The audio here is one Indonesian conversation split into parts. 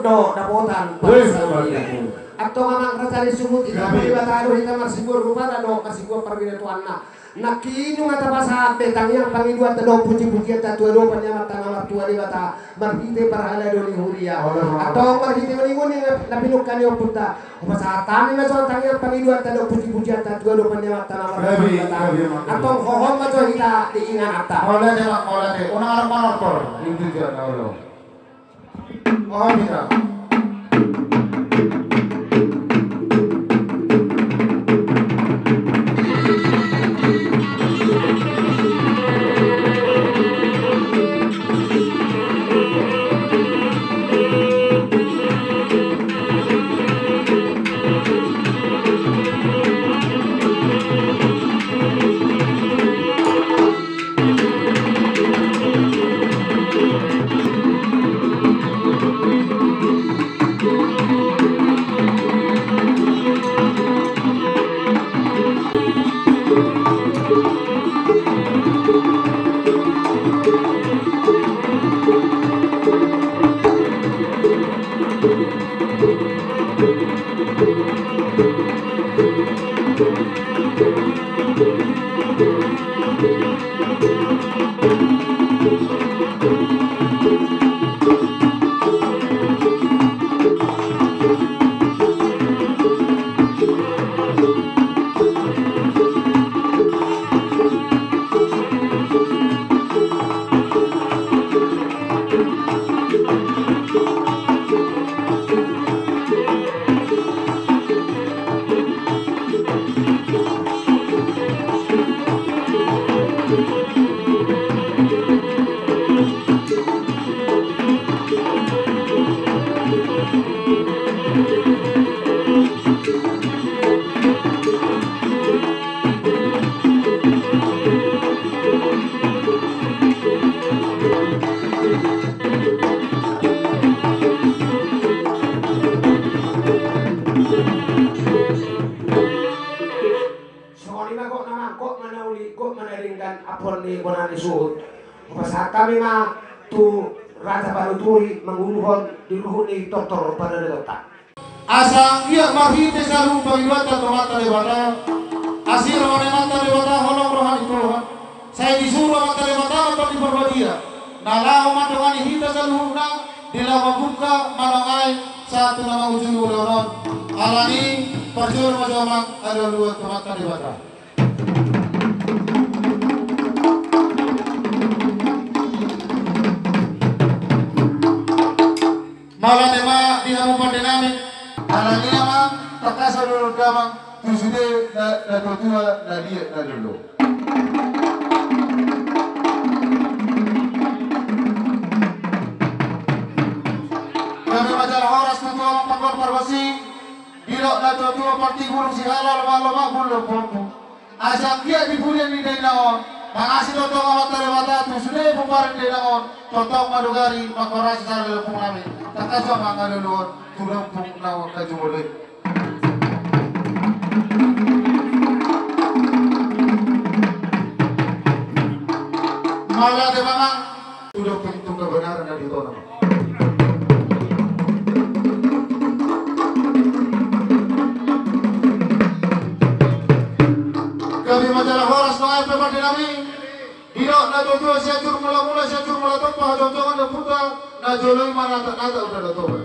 do dapotan. Atau anak kerajaan sumut itu peribatan kita marsibur rumah do marsibur perbeda tuanna. Nakinu ngata basa betang yang pangi dua tado puji-pujian tatu do panyamat tanah tua di bata marhite parhala do huria. Atau marhite meningun yang napinukan yo punta. Basa tani na so tangya pangi dua tado puji-pujian tatu do panyamat tanah tua di bata. Atau hohon ma so kita diingan ata. Oleh de una arang manopor itu dia naulo. Oh bisa. Kami mah tu Raja Baru Turi menguluhon diluhuni dokter pada letak. Asang iya marhite salu pagiwata tomata lewata. Asir wane mata lewata holong rohan itu. Saya disuruh mata lewata untuk diperbadia. Nalau matongani hita salu na dilawa buka malangai satu nama ujung uloron. Alani perjur majamak ada dua tomata lewata. Malam tema di kabupaten kami, alami nama terkasar dulu gamang tujude na tua na dia na dulu. Kami majalah horas tutua pangkor parwasi, dirok na tua parti burung si halal loma bulur pompu. Asal dia dibulian di dainaon. Pangasih totong awat terwata tu sudah bubarin di daun totong madugari makorasi sana lepung kami tak kasih mangga dulu tu lepung nawa kajumulai malah de mamang sudah pintu kebenaran dari Tuhan. Kami majalah horas mengai pemerintah kami. Hirok na jojo siacur mula siacur mula topa jojongan na puta na joloi mana tak nata udah topa.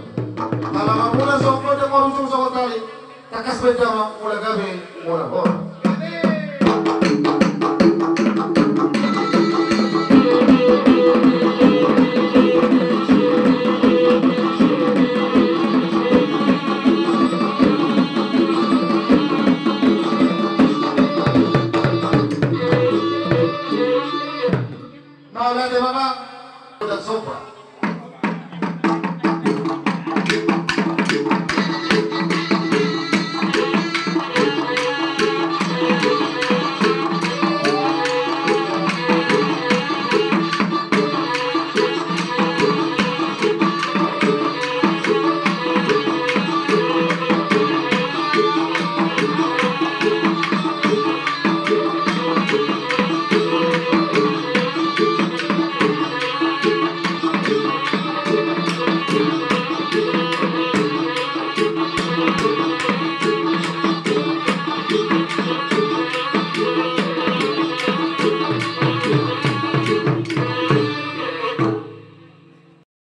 Kalau mula soklo de marujung sokot kali takas beda mula gabe mula hor. Malah de mama udah sopa.